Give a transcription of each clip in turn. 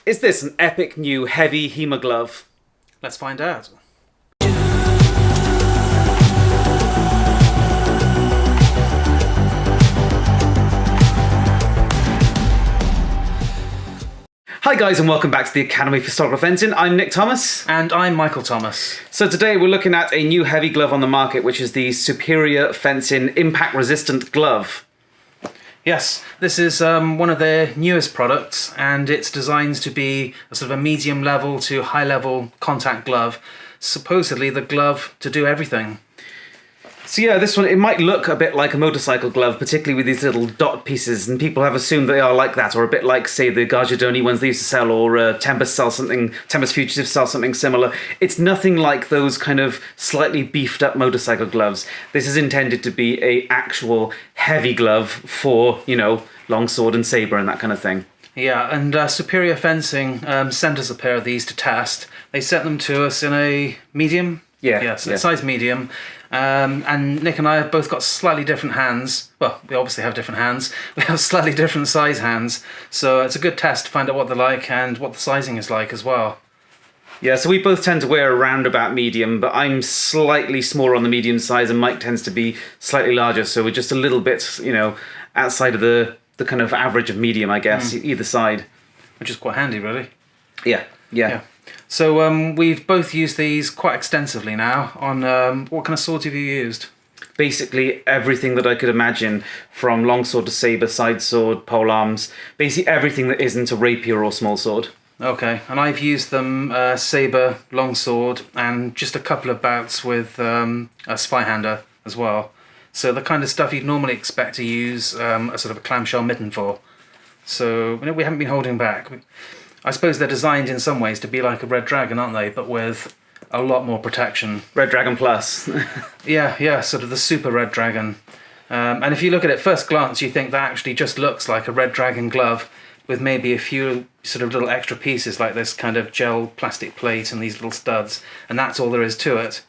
Is this an epic new heavy HEMA glove? Let's find out. Hi guys and welcome back to the Academy for Superior Fencing. I'm Nick Thomas. And I'm Michael Thomas. So today we're looking at a new heavy glove on the market, which is the Superior Fencing Impact Resistant Glove. Yes, this is one of their newest products, and it's designed to be a sort of a medium level to high level contact glove. Supposedly the glove to do everything. So yeah, this one, it might look a bit like a motorcycle glove, particularly with these little dot pieces, and people have assumed they are like that, or a bit like, say, the Gargiardoni ones they used to sell, or Tempest Fugitive sell something similar. It's nothing like those kind of slightly beefed up motorcycle gloves. This is intended to be a actual heavy glove for, you know, longsword and sabre and that kind of thing. Yeah, and Superior Fencing sent us a pair of these to test. They sent them to us in a medium. Yes, a size medium. And Nick and I have both got slightly different hands. Well, we obviously have different hands. We have slightly different size hands. So it's a good test to find out what they're like and what the sizing is like as well. Yeah, so we both tend to wear around about medium, but I'm slightly smaller on the medium size and Mike tends to be slightly larger. So we're just a little bit, you know, outside of the kind of average of medium, I guess, either side. Which is quite handy, really. Yeah. So we've both used these quite extensively now on, what kind of swords have you used? Basically everything that I could imagine, from longsword to sabre, side sword, polearms, basically everything that isn't a rapier or small sword. Okay, and I've used them sabre, longsword, and just a couple of bouts with a spyhander as well. So the kind of stuff you'd normally expect to use a sort of a clamshell mitten for. So we haven't been holding back. I suppose they're designed in some ways to be like a Red Dragon, aren't they? But with a lot more protection. Red Dragon Plus. Yeah, sort of the super Red Dragon. And if you look at it first glance, you think that actually just looks like a Red Dragon glove with maybe a few sort of little extra pieces like this kind of gel plastic plate and these little studs. And that's all there is to it.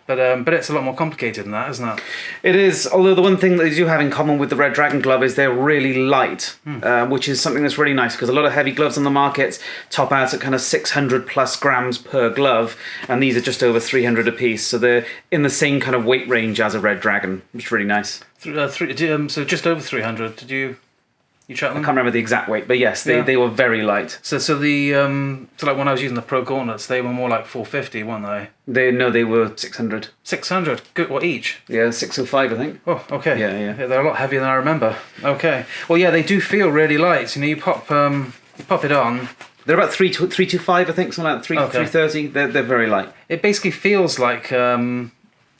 But it's a lot more complicated than that, isn't it? It is, although the one thing that they do have in common with the Red Dragon glove is they're really light, which is something that's really nice, because a lot of heavy gloves on the market top out at kind of 600 plus grams per glove, and these are just over 300 a piece, so they're in the same kind of weight range as a Red Dragon, which is really nice. So just over 300, did you check them? I can't remember the exact weight, but yes, they were very light. So like when I was using the Pro Gauntlets, they were more like 450, weren't they? They were 600. 600? Good, what, each? Yeah, 605, I think. Oh, okay. Yeah. They're a lot heavier than I remember. Okay. Well, yeah, they do feel really light. You know, you pop it on. They're about 325, I think, something like that, 330. They're very light. It basically feels like a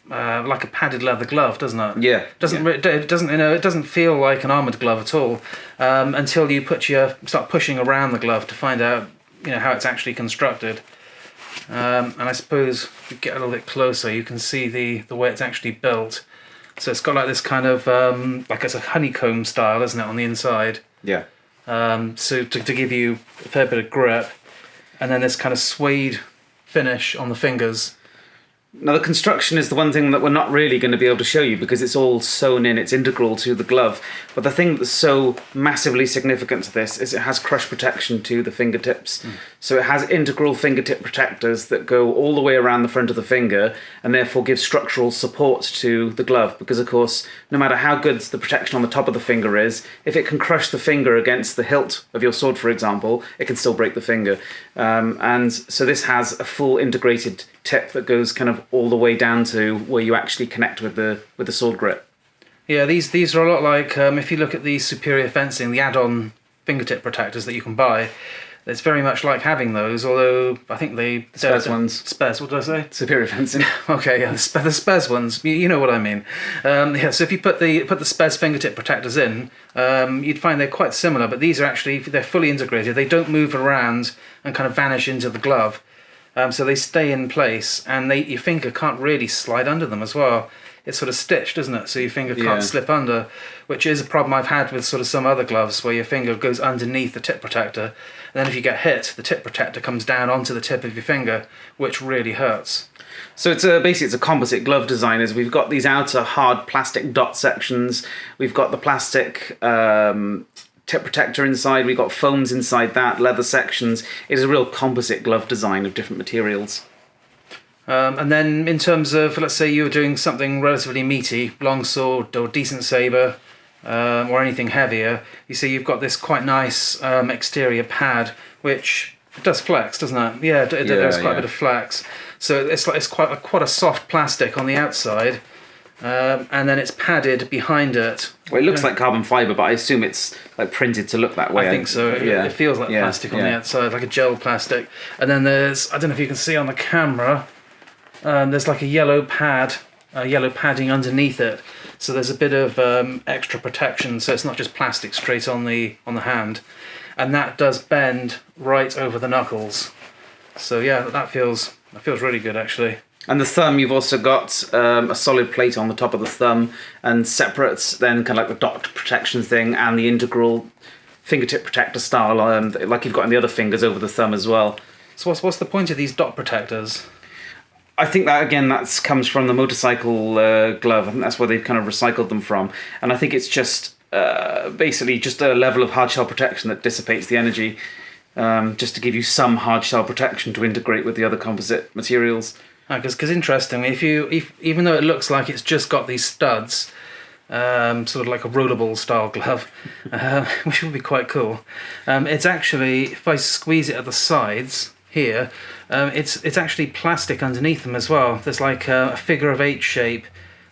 padded leather glove, doesn't it? Yeah. It doesn't feel like an armoured glove at all until you start pushing around the glove to find out, you know, how it's actually constructed. And I suppose if you get a little bit closer, you can see the way it's actually built. So it's got like this kind of like it's a honeycomb style, isn't it, on the inside? Yeah. So to give you a fair bit of grip, and then this kind of suede finish on the fingers. Now, the construction is the one thing that we're not really going to be able to show you because it's all sewn in, it's integral to the glove. But the thing that's so massively significant to this is it has crush protection to the fingertips. So it has integral fingertip protectors that go all the way around the front of the finger and therefore give structural support to the glove. Because, of course, no matter how good the protection on the top of the finger is, if it can crush the finger against the hilt of your sword, for example, it can still break the finger. And so this has a full integrated tip that goes kind of all the way down to where you actually connect with the sword grip. Yeah, these are a lot like if you look at the Superior Fencing, the add-on fingertip protectors that you can buy. It's very much like having those, although I think the Spez ones. Spez, what did I say? Superior Fencing. Okay, yeah, the Spez ones. You know what I mean. So if you put the Spez fingertip protectors in, you'd find they're quite similar, but these are they're fully integrated. They don't move around and kind of vanish into the glove. So they stay in place, and your finger can't really slide under them as well. It's sort of stitched, isn't it? So your finger can't slip under, which is a problem I've had with sort of some other gloves where your finger goes underneath the tip protector. And then if you get hit, the tip protector comes down onto the tip of your finger, which really hurts. So it's basically a composite glove design. We've got these outer hard plastic dot sections. We've got the plastic tip protector inside. We've got foams inside that, leather sections. It is a real composite glove design of different materials. And then in terms of, let's say you were doing something relatively meaty, longsword or decent sabre, or anything heavier, you see you've got this quite nice exterior pad, which does flex, doesn't it? Yeah, it does quite a bit of flex. So it's quite a soft plastic on the outside, and then it's padded behind it. Well, it looks like carbon fibre, but I assume it's like printed to look that way. I think so. It feels like plastic on the outside, like a gel plastic. And then there's, I don't know if you can see on the camera, there's like a yellow padding underneath it. So there's a bit of extra protection, so it's not just plastic straight on the hand, and that does bend right over the knuckles. So yeah, that feels really good actually. And the thumb, you've also got a solid plate on the top of the thumb, and separate then kind of like the dot protection thing and the integral fingertip protector style, like you've got in the other fingers over the thumb as well. So what's the point of these dot protectors? I think that, again, that comes from the motorcycle glove. I think that's where they've kind of recycled them from. And I think it's just basically just a level of hard shell protection that dissipates the energy, just to give you some hard shell protection to integrate with the other composite materials. Because interestingly, if even though it looks like it's just got these studs, sort of like a rollerball style glove, which would be quite cool, it's actually, if I squeeze it at the sides here, it's actually plastic underneath them as well. There's like a figure of 8 shape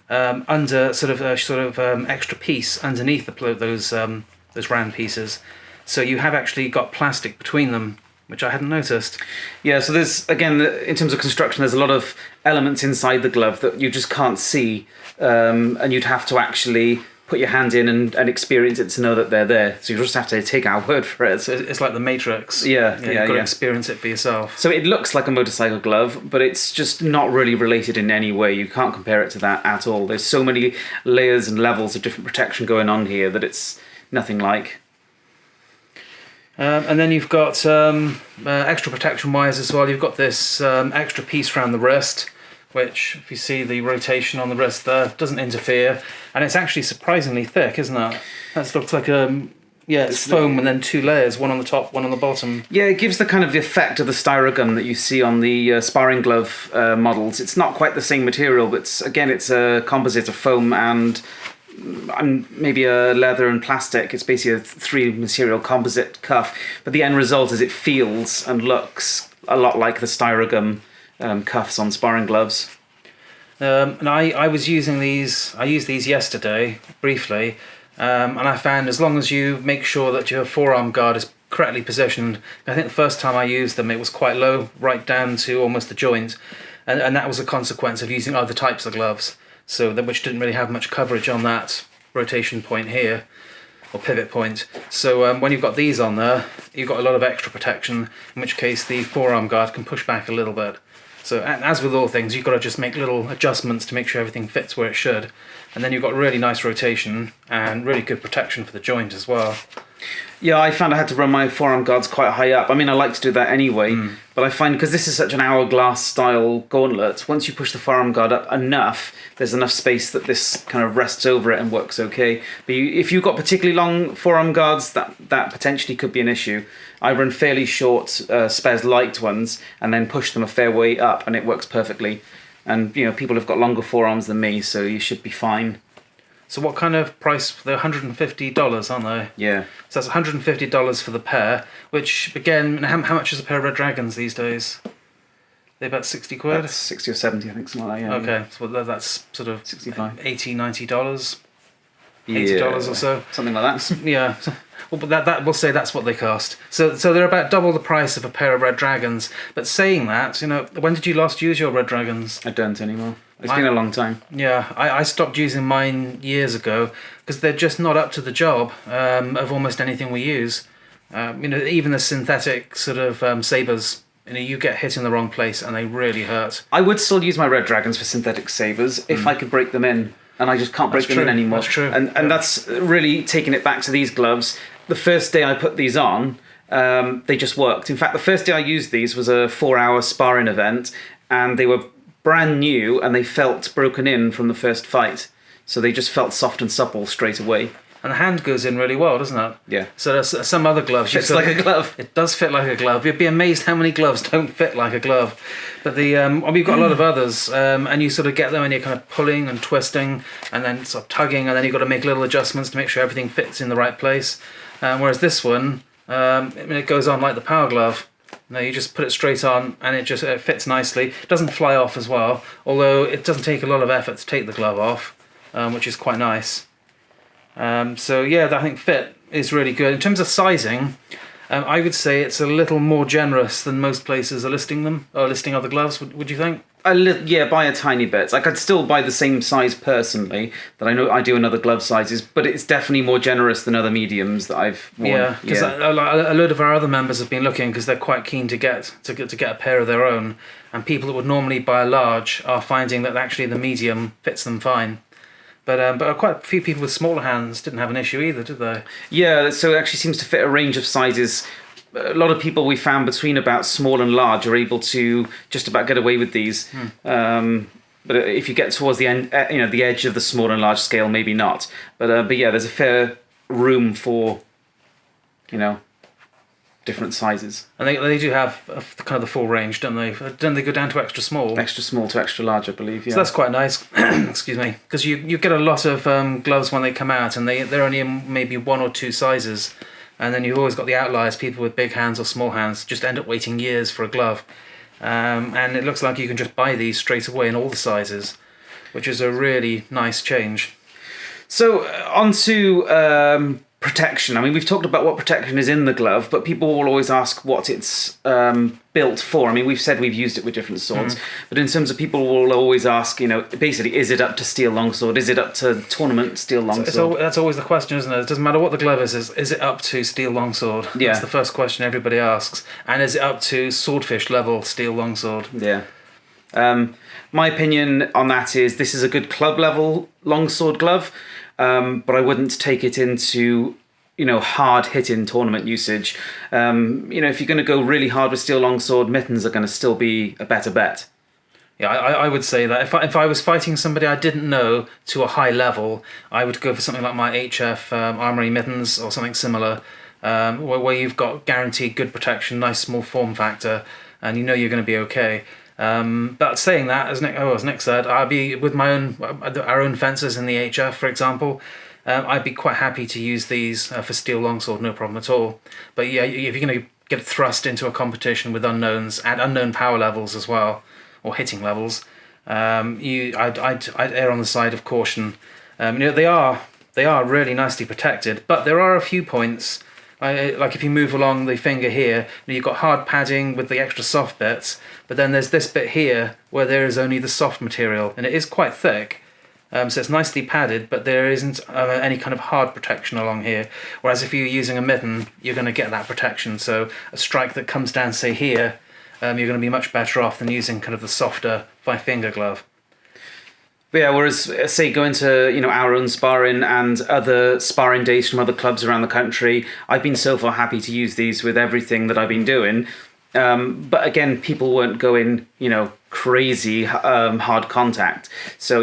under sort of extra piece underneath those round pieces. So you have actually got plastic between them, which I hadn't noticed. Yeah, so there's, again, in terms of construction, there's a lot of elements inside the glove that you just can't see, and you'd have to actually put your hand in and experience it to know that they're there. So you just have to take our word for it. So it's like the Matrix. Yeah, you've got to experience it for yourself. So it looks like a motorcycle glove, but it's just not really related in any way. You can't compare it to that at all. There's so many layers and levels of different protection going on here that it's nothing like. And then you've got extra protection wires as well. You've got this extra piece around the wrist, which, if you see the rotation on the wrist there, doesn't interfere, and it's actually surprisingly thick, isn't it? That looks like it's foam and then 2 layers, one on the top, one on the bottom. Yeah, it gives the kind of the effect of the styrogun that you see on the sparring glove models. It's not quite the same material, but it's a composite of foam and maybe a leather and plastic. It's basically a 3 material composite cuff, but the end result is it feels and looks a lot like the styrogun cuffs on sparring gloves. And I was using these. I used these yesterday briefly, and I found as long as you make sure that your forearm guard is correctly positioned. I think the first time I used them, it was quite low, right down to almost the joint, and that was a consequence of using other types of gloves. So which didn't really have much coverage on that rotation point here, or pivot point. So when you've got these on there, you've got a lot of extra protection, in which case the forearm guard can push back a little bit. So as with all things, you've got to just make little adjustments to make sure everything fits where it should. And then you've got really nice rotation and really good protection for the joint as well. Yeah, I found I had to run my forearm guards quite high up. I mean, I like to do that anyway, but I find because this is such an hourglass style gauntlet, once you push the forearm guard up enough, there's enough space that this kind of rests over it and works okay. But if you've got particularly long forearm guards, that potentially could be an issue. I run fairly short Spez light ones and then push them a fair way up, and it works perfectly. And people have got longer forearms than me, so you should be fine. So what kind of price? They're $150, aren't they? Yeah. So that's $150 for the pair, which, again, how much is a pair of Red Dragons these days? They're about 60 quid? That's 60 or 70, I think, something like that, yeah. Okay, so that's sort of 65. $80, $90, $80 or so. Something like that. Yeah. Well, but that we'll say that's what they cost. So they're about double the price of a pair of Red Dragons. But saying that, when did you last use your Red Dragons? I don't anymore. It's been a long time. Yeah, I stopped using mine years ago because they're just not up to the job of almost anything we use. Even the synthetic sort of sabres, you get hit in the wrong place and they really hurt. I would still use my Red Dragons for synthetic sabres if I could break them in, and I just can't break them in anymore. That's true. And that's really taking it back to these gloves. The first day I put these on, they just worked. In fact, the first day I used these was a 4-hour sparring event, and they were brand new and they felt broken in from the first fight. So they just felt soft and supple straight away. And the hand goes in really well, doesn't it? Yeah. So there's some other gloves. Fits like a glove. It does fit like a glove. You'd be amazed how many gloves don't fit like a glove. But we've got a lot of others, and you sort of get them and you're kind of pulling and twisting and then sort of tugging, and then you've got to make little adjustments to make sure everything fits in the right place. Whereas this one, it goes on like the power glove. No, you just put it straight on and it fits nicely. It doesn't fly off as well, although it doesn't take a lot of effort to take the glove off, which is quite nice. So yeah, I think fit is really good. In terms of sizing, I would say it's a little more generous than most places are listing them, or listing other gloves, would you think? Yeah, by a tiny bit. Like, I'd still buy the same size personally that I know I do in other glove sizes, but it's definitely more generous than other mediums that I've worn. Yeah, because a load of our other members have been looking because they're quite keen to get a pair of their own, and people that would normally buy a large are finding that actually the medium fits them fine. But quite a few people with smaller hands didn't have an issue either, did they? Yeah, so it actually seems to fit a range of sizes. A lot of people we found between about small and large are able to just about get away with these. But if you get towards the end, the edge of the small and large scale, maybe not. But yeah, there's a fair room for, different sizes. And they do have kind of the full range, don't they? Don't they go down to extra small? Extra small to extra large, I believe. Yeah. So that's quite nice. Excuse me, because you get a lot of gloves when they come out, and they're only in maybe one or two sizes. And then you've always got the outliers, people with big hands or small hands, just end up waiting years for a glove. And it looks like you can just buy these straight away in all the sizes, which is a really nice change. So on to protection. I mean, we've talked about what protection is in the glove, but people will always ask what it's built for. I mean, we've said we've used it with different swords, but in terms of people will always ask, basically, is it up to steel longsword? Is it up to tournament steel longsword? That's always the question, isn't it? It doesn't matter what the glove is it up to steel longsword? Yeah. That's the first question everybody asks. And is it up to swordfish level steel longsword? Yeah. My opinion on that is this is a good club level longsword glove, but I wouldn't take it into hard hitting tournament usage. If you're going to go really hard with steel longsword, mittens are going to still be a better bet. Yeah, I would say that if I was fighting somebody I didn't know to a high level, I would go for something like my HF Armory mittens or something similar, where you've got guaranteed good protection, nice small form factor, and you're going to be okay. But saying that, as Nick said, I'd be with our own fences in the HF, for example. I'd be quite happy to use these for steel longsword, no problem at all. But yeah, if you're going to get thrust into a competition with unknowns and unknown power levels as well, or hitting levels, I'd err on the side of caution. They are really nicely protected, but there are a few points. Like if you move along the finger here, you've got hard padding with the extra soft bits, but then there's this bit here where there is only the soft material, and it is quite thick. So it's nicely padded, but there isn't any kind of hard protection along here. Whereas if you're using a mitten, you're going to get that protection. So a strike that comes down, say here, you're going to be much better off than using kind of the softer 5-finger glove. But yeah, whereas, say, going to, our own sparring and other sparring days from other clubs around the country, I've been so far happy to use these with everything that I've been doing. But again, people weren't going, crazy hard contact. So,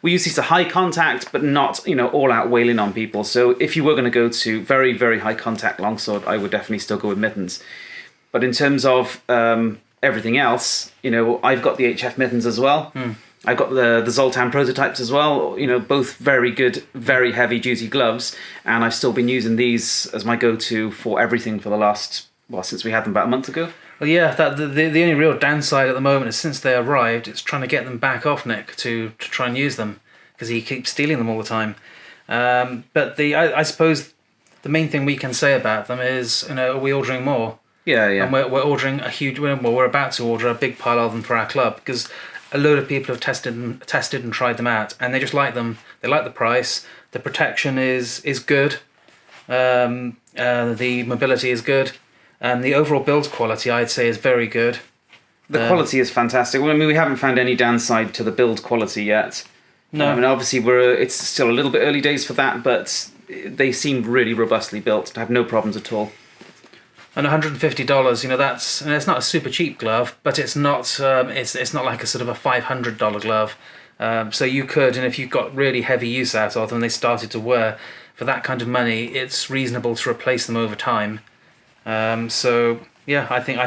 we use these to high contact, but not, all out wailing on people. So if you were going to go to very, very high contact longsword, I would definitely still go with mittens. But in terms of everything else, I've got the HF mittens as well. I've got the Zoltan prototypes as well, both very good, very heavy duty gloves. And I've still been using these as my go-to for everything for the last, since we had them about a month ago. Well, yeah, the only real downside at the moment is since they arrived, it's trying to get them back off Nick to try and use them, because he keeps stealing them all the time. But I suppose the main thing we can say about them is, are we ordering more? Yeah. And we're ordering we're about to order a big pile of them for our club, because a load of people have tested and tried them out, and they just like them. They like the price. The protection is good. The mobility is good. The overall build quality, I'd say, is very good. The quality is fantastic. Well, I mean, we haven't found any downside to the build quality yet. No. I mean, obviously, it's still a little bit early days for that, but they seem really robustly built. I have no problems at all. And $150, and it's not a super cheap glove, but it's not it's not like a sort of a $500 glove. So you could, and if you got really heavy use out of them, they started to wear, for that kind of money, it's reasonable to replace them over time. So yeah, I think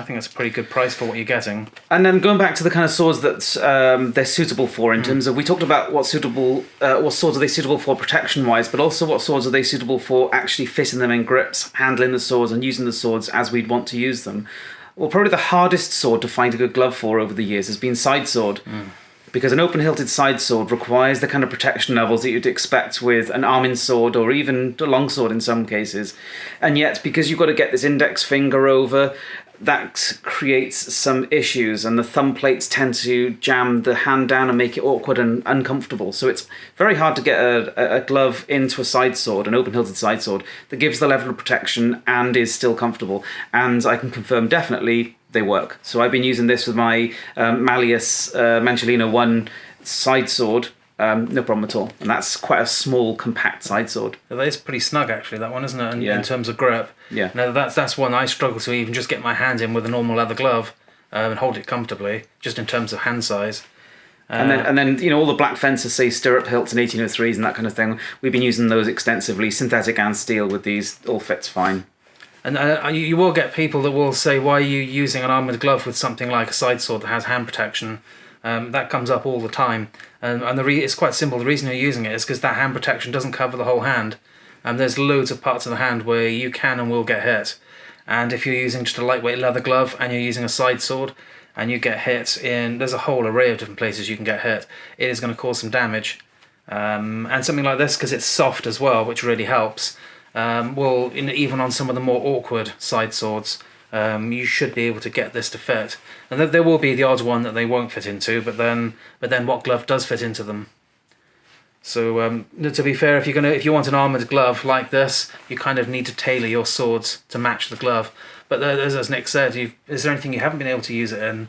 that's a pretty good price for what you're getting. And then going back to the kind of swords that they're suitable for in terms of, we talked about what swords are they suitable for protection wise, but also what swords are they suitable for actually fitting them in grips, handling the swords and using the swords as we'd want to use them. Well, probably the hardest sword to find a good glove for over the years has been side sword. Because an open-hilted side sword requires the kind of protection levels that you'd expect with an arming sword or even a longsword in some cases. And yet, because you've got to get this index finger over, that creates some issues, and the thumb plates tend to jam the hand down and make it awkward and uncomfortable. So it's very hard to get a glove into a side sword, an open-hilted side sword, that gives the level of protection and is still comfortable. And I can confirm definitely they work. So I've been using this with my Malleus Mancellino 1 side sword, no problem at all. And that's quite a small, compact side sword. That is pretty snug, actually, that one, isn't it? Yeah. In terms of grip. Yeah. Now that's one I struggle to even just get my hand in with a normal leather glove and hold it comfortably, just in terms of hand size. And then all the black fences say stirrup hilts and 1803s and that kind of thing. We've been using those extensively, synthetic and steel with these. All fits fine. And you will get people that will say, why are you using an armoured glove with something like a side sword that has hand protection? That comes up all the time. And it's quite simple. The reason you're using it is because that hand protection doesn't cover the whole hand. And there's loads of parts of the hand where you can and will get hit. And if you're using just a lightweight leather glove and you're using a side sword and you get hit there's a whole array of different places you can get hit, it is going to cause some damage. And something like this, because it's soft as well, which really helps, even on some of the more awkward side swords, you should be able to get this to fit. And there will be the odd one that they won't fit into, but then what glove does fit into them? So to be fair, if you want an armoured glove like this, you kind of need to tailor your swords to match the glove. But as Nick said, is there anything you haven't been able to use it in?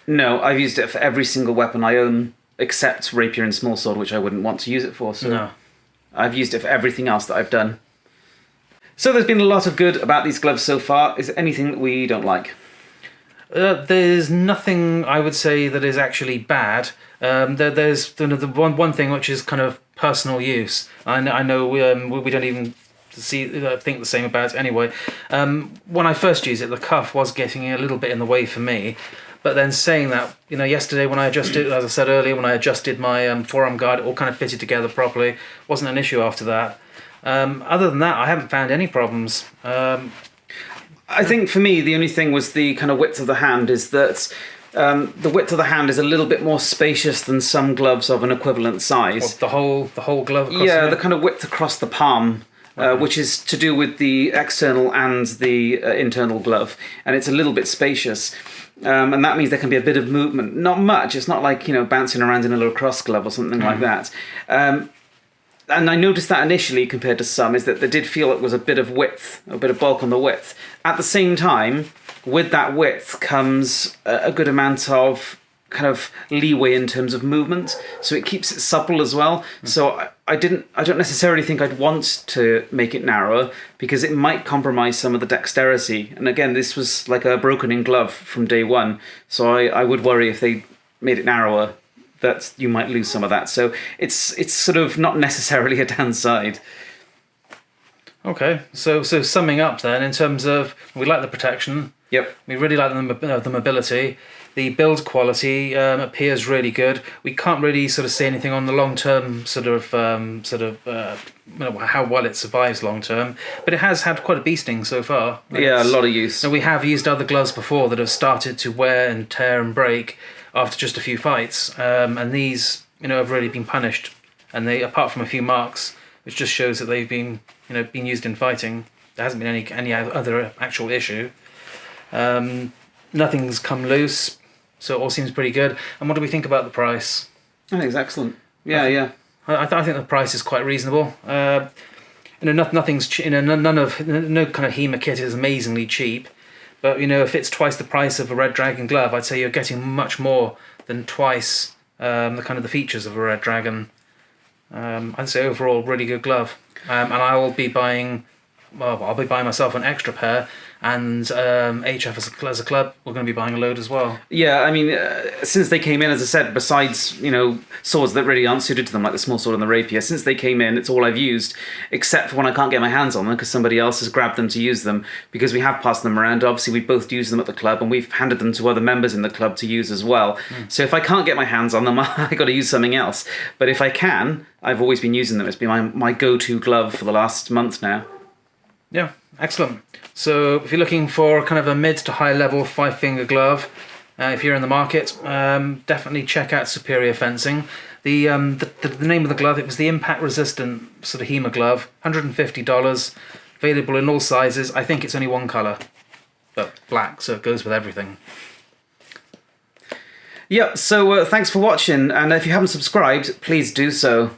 No, I've used it for every single weapon I own, except rapier and smallsword, which I wouldn't want to use it for. So No. I've used it for everything else that I've done. So there's been a lot of good about these gloves so far. Is there anything that we don't like? There's nothing I would say that is actually bad. There's the one thing which is kind of personal use. I know we don't even think the same about it anyway. When I first used it, the cuff was getting a little bit in the way for me. But then saying that, yesterday when I adjusted, as I said earlier, when I adjusted my forearm guard, it all kind of fitted together properly. Wasn't an issue after that. Other than that, I haven't found any problems. I think for me, the only thing was the kind of width of the hand is that the width of the hand is a little bit more spacious than some gloves of an equivalent size. The whole glove across the kind of width across the palm, which is to do with the external and the internal glove. And it's a little bit spacious. And that means there can be a bit of movement. Not much. It's not like, bouncing around in a lacrosse glove or something like that. And I noticed that initially compared to some, is that they did feel it was a bit of width, a bit of bulk on the width. At the same time, with that width comes a good amount of kind of leeway in terms of movement, so it keeps it supple as well. So I don't necessarily think I'd want to make it narrower, because it might compromise some of the dexterity. And again, this was like a broken-in glove from day one, so I would worry if they made it narrower that you might lose some of that. So it's sort of not necessarily a downside. Okay, so summing up then, in terms of, we like the protection. Yep. We really like the mobility. The build quality appears really good. We can't really sort of say anything on the long-term how well it survives long-term, but it has had quite a beasting so far. Yeah, a lot of use. So we have used other gloves before that have started to wear and tear and break after just a few fights, and these have really been punished. And they, apart from a few marks, which just shows that they've been used in fighting, there hasn't been any other actual issue. Nothing's come loose, so it all seems pretty good. And what do we think about the price? I think it's excellent. Yeah. I think the price is quite reasonable. Nothing's no kind of HEMA kit is amazingly cheap, but if it's twice the price of a Red Dragon glove, I'd say you're getting much more than twice the features of a Red Dragon. I'd say overall really good glove, and I'll be buying myself an extra pair, and HF as a club, we're going to be buying a load as well. Yeah, I mean, since they came in, as I said, besides, swords that really aren't suited to them, like the small sword and the rapier, since they came in, it's all I've used, except for when I can't get my hands on them because somebody else has grabbed them to use them, because we have passed them around. Obviously, we both used them at the club, and we've handed them to other members in the club to use as well. So if I can't get my hands on them, I got to use something else. But if I can, I've always been using them. It's been my go-to glove for the last month now. Yeah, excellent. So if you're looking for kind of a mid to high level 5-finger glove, if you're in the market, definitely check out Superior Fencing. The name of the glove, it was the impact resistant sort of HEMA glove, $150, available in all sizes. I think it's only one colour, but black, so it goes with everything. Yep, so thanks for watching, and if you haven't subscribed, please do so.